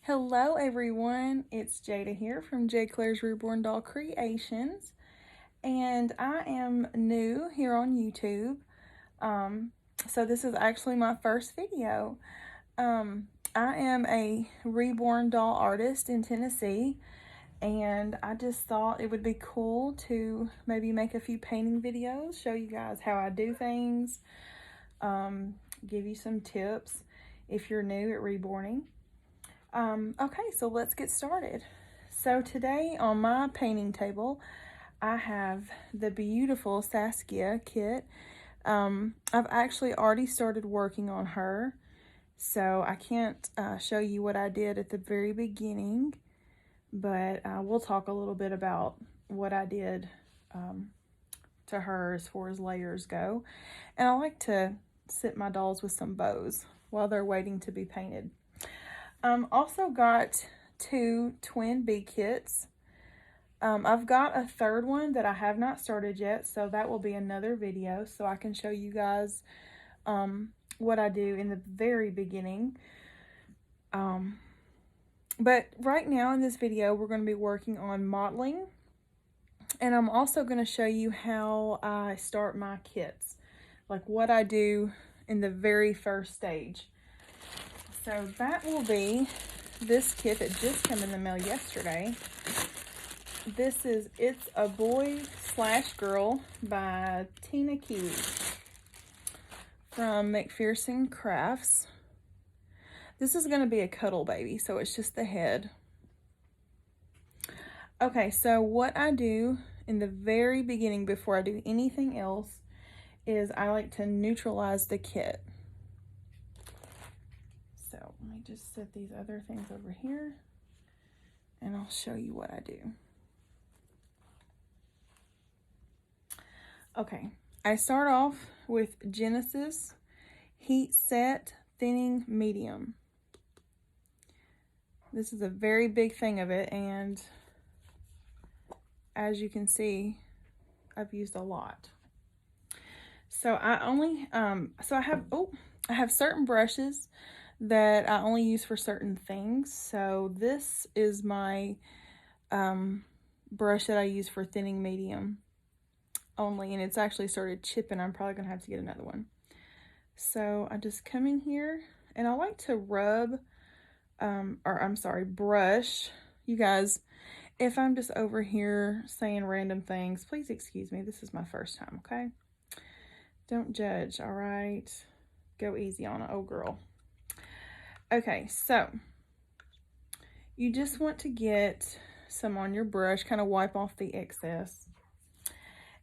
Hello everyone, it's Jada here from J. Claire's Reborn Doll Creations, and I am new here on YouTube. So this is actually my first video. I am a reborn doll artist in Tennessee, and I just thought it would be cool to maybe make a few painting videos, show you guys how I do things, give you some tips if you're new at reborning. Okay, so let's get started. So today on my painting table, I have the beautiful Saskia kit. I've actually already started working on her, so I can't show you what I did at the very beginning, but we'll talk a little bit about what I did to her as far as layers go. And I like to sit my dolls with some bows while they're waiting to be painted. Also got 2 twin bee kits. I've got a third one that I have not started yet, so that will be another video so I can show you guys what I do in the very beginning. But right now in this video, we're going to be working on modeling, and I'm also going to show you how I start my kits, like what I do in the very first stage. So that will be this kit that just came in the mail yesterday. This is It's a Boy / Girl by Tina Kiwi from McPherson Crafts. This is going to be a cuddle baby, so it's just the head. Okay, so what I do in the very beginning before I do anything else is I like to neutralize the kit. So let me just set these other things over here and I'll show you what I do. Okay, I start off with Genesis Heat Set Thinning Medium. This is a very big thing of it, and as you can see, I've used a lot. So I have certain brushes that I only use for certain things. So this is my brush that I use for thinning medium only, and it's actually started chipping. I'm probably gonna have to get another one. So I just come in here and I like to brush. You guys, if I'm just over here saying random things, please excuse me. This is my first time, okay? Don't judge, all right? Go easy on it, oh girl. Okay, so you just want to get some on your brush, kind of wipe off the excess.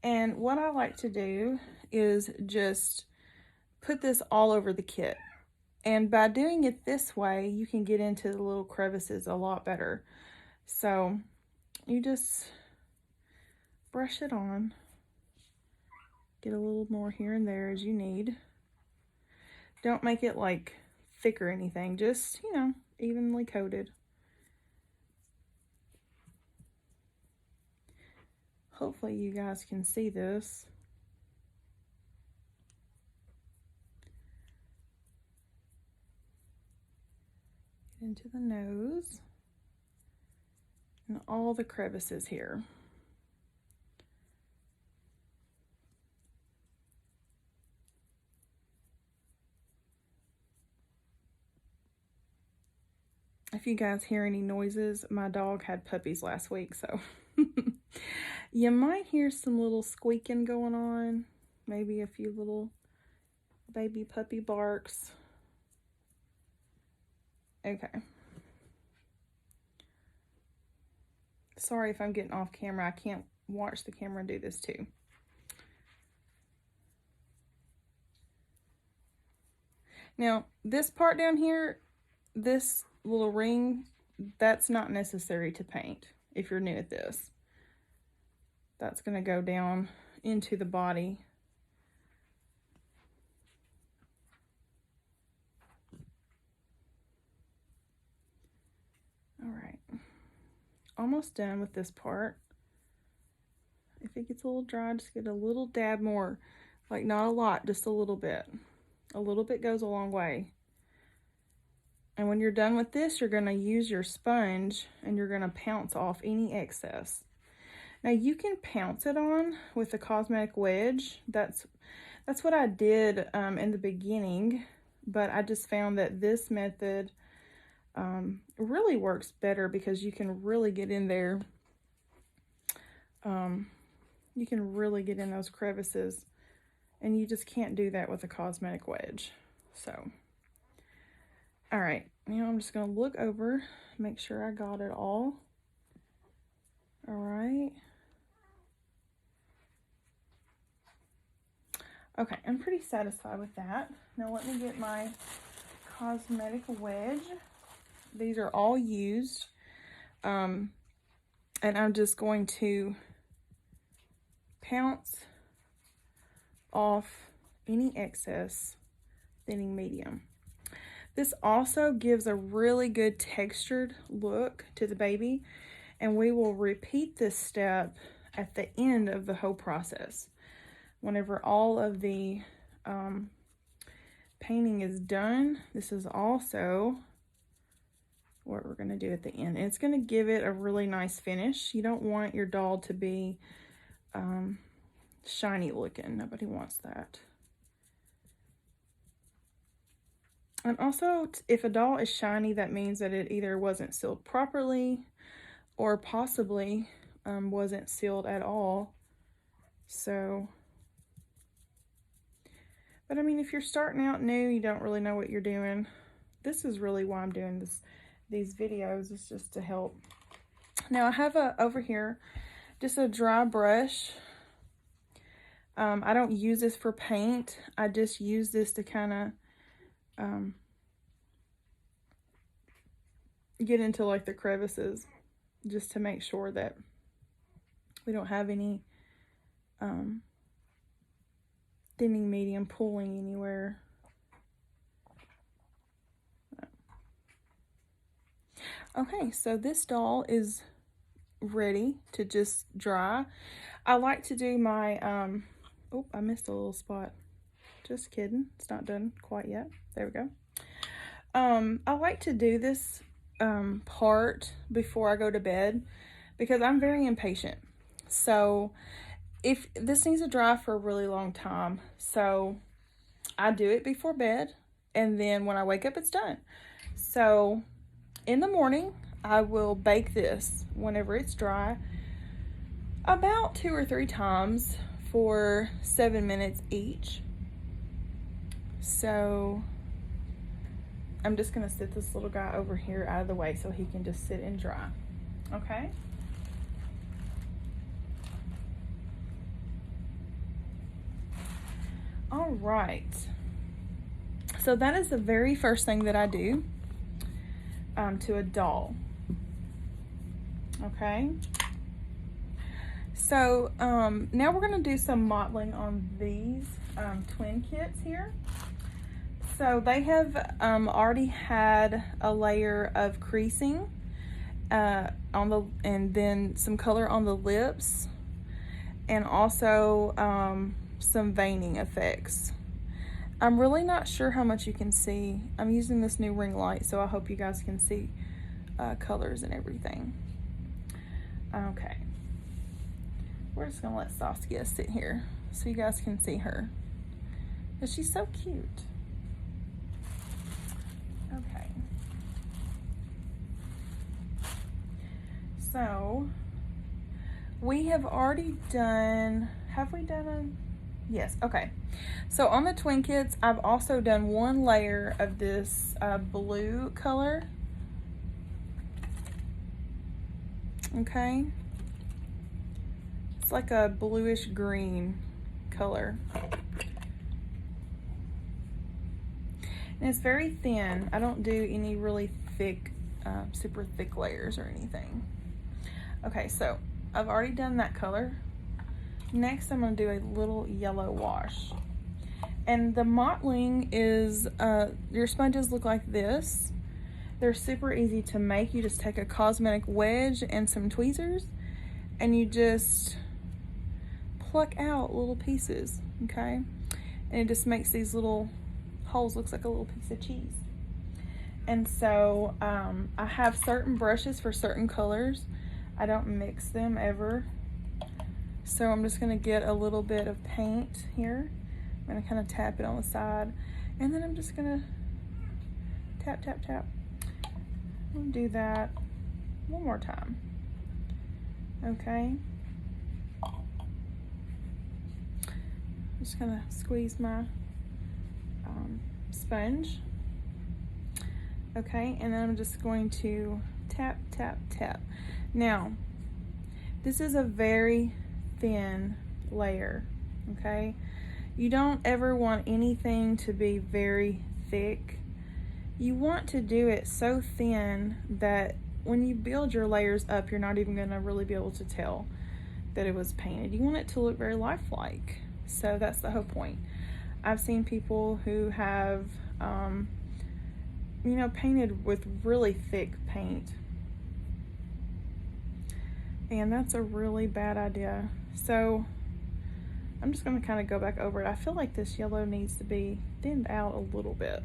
And what I like to do is just put this all over the kit. And by doing it this way, you can get into the little crevices a lot better. So you just brush it on. Get a little more here and there as you need. Don't make it like thick or anything, just, you know, evenly coated. Hopefully you guys can see this. Get into the nose and all the crevices here. If you guys hear any noises, my dog had puppies last week, so you might hear some little squeaking going on, maybe a few little baby puppy barks. Okay. Sorry if I'm getting off camera. I can't watch the camera and do this too. Now, this part down here, this little ring, that's not necessary to paint if you're new at this. That's going to go down into the body. All right, almost done with this part. If it gets a little dry, just get a little dab more, like not a lot, just a little bit. A little bit goes a long way. And when you're done with this, you're going to use your sponge and you're going to pounce off any excess. Now you can pounce it on with the cosmetic wedge. That's what I did in the beginning, but I just found that this method really works better because you can really get in there. You can really get in those crevices, and you just can't do that with a cosmetic wedge. So, all right, now I'm just going to look over, make sure I got it all. All right. Okay, I'm pretty satisfied with that. Now let me get my cosmetic wedge. These are all used. And I'm just going to pounce off any excess thinning medium. This also gives a really good textured look to the baby, and we will repeat this step at the end of the whole process. Whenever all of the painting is done, this is also what we're going to do at the end. And it's going to give it a really nice finish. You don't want your doll to be shiny looking. Nobody wants that. And also, if a doll is shiny, that means that it either wasn't sealed properly or possibly wasn't sealed at all. So, but I mean, if you're starting out new, you don't really know what you're doing, this is really why I'm doing these videos, is just to help. Now I have over here just a dry brush. I don't use this for paint. I just use this to kind of get into like the crevices, just to make sure that we don't have any thinning medium pooling anywhere. Okay, so this doll is ready to just dry. I like to do my, oh, I missed a little spot. Just kidding, it's not done quite yet. There we go. I like to do this part before I go to bed because I'm very impatient. So if this needs to dry for a really long time, so I do it before bed, and then when I wake up, it's done. So in the morning, I will bake this whenever it's dry about 2 or 3 times for 7 minutes each. So I'm just gonna sit this little guy over here out of the way so he can just sit and dry. Okay. All right. So that is the very first thing that I do to a doll. Okay. So now we're going to do some modeling on these twin kits here. So they have already had a layer of creasing and then some color on the lips, and also some veining effects. I'm really not sure how much you can see. I'm using this new ring light, so I hope you guys can see colors and everything. Okay. We're just gonna let Saskia sit here so you guys can see her, because she's so cute. Okay. So we have already done, have we done a, yes, okay. So on the twin kits, I've also done one layer of this blue color. Okay. It's like a bluish green color. And it's very thin. I don't do any really thick, super thick layers or anything. Okay, so I've already done that color. Next, I'm gonna do a little yellow wash. And the mottling is, your sponges look like this. They're super easy to make. You just take a cosmetic wedge and some tweezers, and you just pluck out little pieces, okay? And it just makes these little holes, looks like a little piece of cheese. And so I have certain brushes for certain colors. I don't mix them ever. So I'm just gonna get a little bit of paint here. I'm gonna kind of tap it on the side, and then I'm just gonna tap, tap, tap. We'll do that one more time. Okay. Just gonna squeeze my sponge. Okay, and then I'm just going to tap, tap, tap. Now, this is a very thin layer, okay? You don't ever want anything to be very thick. You want to do it so thin that when you build your layers up, you're not even gonna really be able to tell that it was painted. You want it to look very lifelike. So that's the whole point. I've seen people who have, you know, painted with really thick paint. And that's a really bad idea. So I'm just gonna kind of go back over it. I feel like this yellow needs to be thinned out a little bit.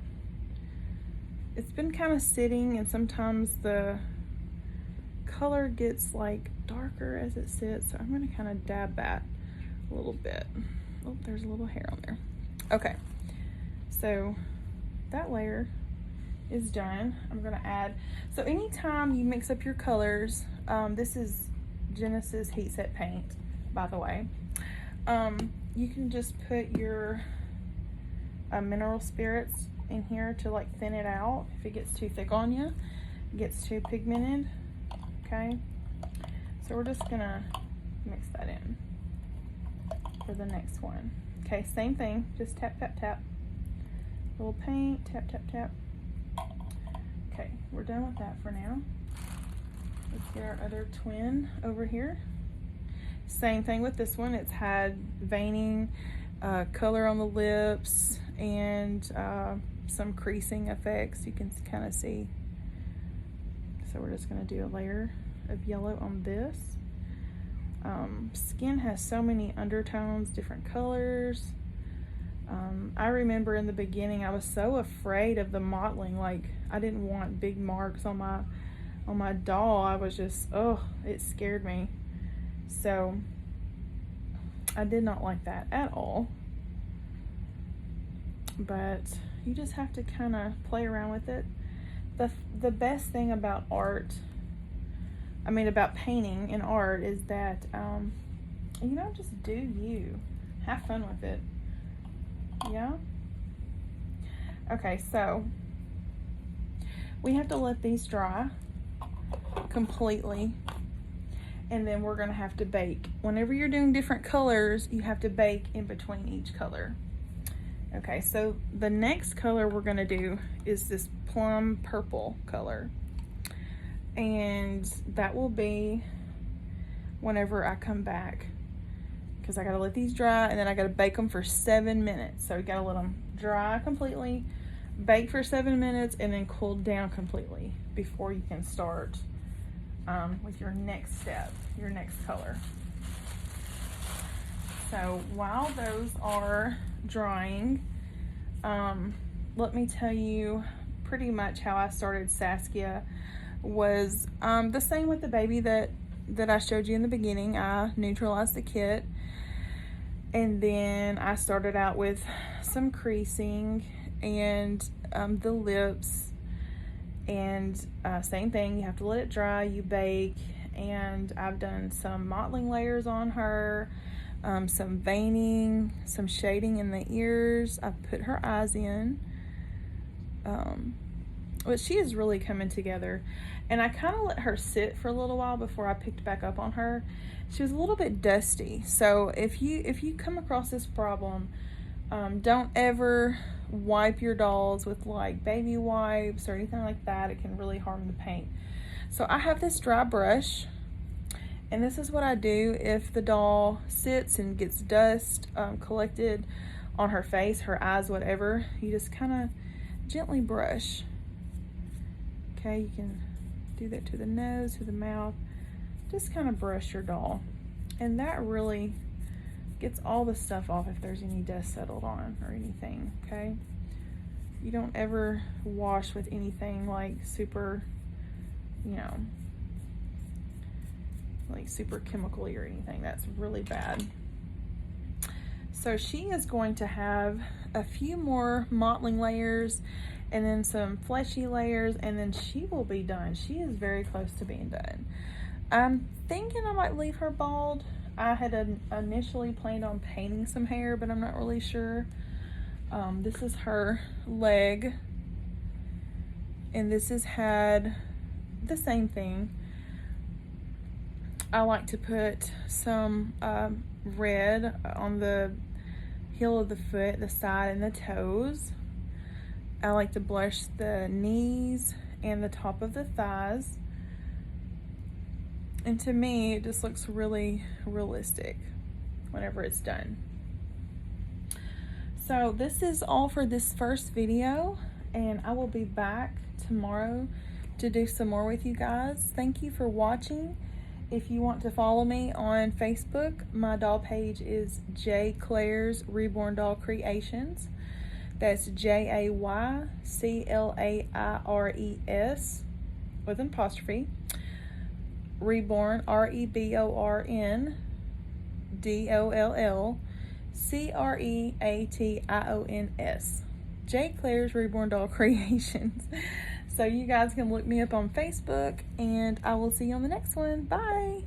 It's been kind of sitting, and sometimes the color gets like darker as it sits. So I'm gonna kind of dab that a little bit. Oh, there's a little hair on there. Okay, so that layer is done. I'm gonna add, so anytime you mix up your colors, this is Genesis Heat Set paint, by the way. You can just put your mineral spirits in here to like thin it out if it gets too thick on you, it gets too pigmented. Okay, so we're just gonna mix that in for the next one. Okay, same thing, just tap, tap, tap. A little paint, tap, tap, tap. Okay, we're done with that for now. Let's get our other twin over here. Same thing with this one. It's had veining, color on the lips, and some creasing effects you can kind of see. So we're just going to do a layer of yellow on this. Skin has so many undertones, different colors. I remember in the beginning I was so afraid of the mottling. Like, I didn't want big marks on my doll. I was just, oh, it scared me. So I did not like that at all. But you just have to kind of play around with it. The best thing about art, I mean about painting and art, is that you know, just do you. Have fun with it. Yeah? Okay, so we have to let these dry completely, and then we're gonna have to bake. Whenever you're doing different colors, you have to bake in between each color. Okay, so the next color we're gonna do is this plum purple color, and that will be whenever I come back, because I gotta let these dry and then I gotta bake them for 7 minutes. So you gotta let them dry completely, bake for 7 minutes, and then cool down completely before you can start with your next step, your next color. So while those are drying, let me tell you pretty much how I started Saskia. Was the same with the baby that I showed you in the beginning. I neutralized the kit, and then I started out with some creasing and the lips, and same thing, you have to let it dry, you bake, and I've done some mottling layers on her, some veining, some shading in the ears. I've put her eyes in, but she is really coming together, and I kind of let her sit for a little while before I picked back up on her. She was a little bit dusty, so if you come across this problem, don't ever wipe your dolls with like baby wipes or anything like that. It can really harm the paint. So I have this dry brush, and this is what I do if the doll sits and gets dust collected on her face, her eyes, whatever. You just kind of gently brush. Okay, you can do that to the nose, to the mouth. Just kind of brush your doll, and that really gets all the stuff off if there's any dust settled on or anything. Okay, you don't ever wash with anything like super, you know, like super chemical-y or anything. That's really bad. So she is going to have a few more mottling layers and then some fleshy layers, and then she will be done. She is very close to being done. I'm thinking I might leave her bald. I had initially planned on painting some hair, but I'm not really sure. This is her leg, and this has had the same thing. I like to put some red on the heel of the foot, the side, and the toes. I like to blush the knees and the top of the thighs. And to me, it just looks really realistic whenever it's done. So this is all for this first video, and I will be back tomorrow to do some more with you guys. Thank you for watching. If you want to follow me on Facebook, my doll page is J Claire's Reborn Doll Creations. That's JAYCLAIRES with an apostrophe. Reborn, REBORN DOLL CREATIONS. J Claire's Reborn Doll Creations. So you guys can look me up on Facebook, and I will see you on the next one. Bye.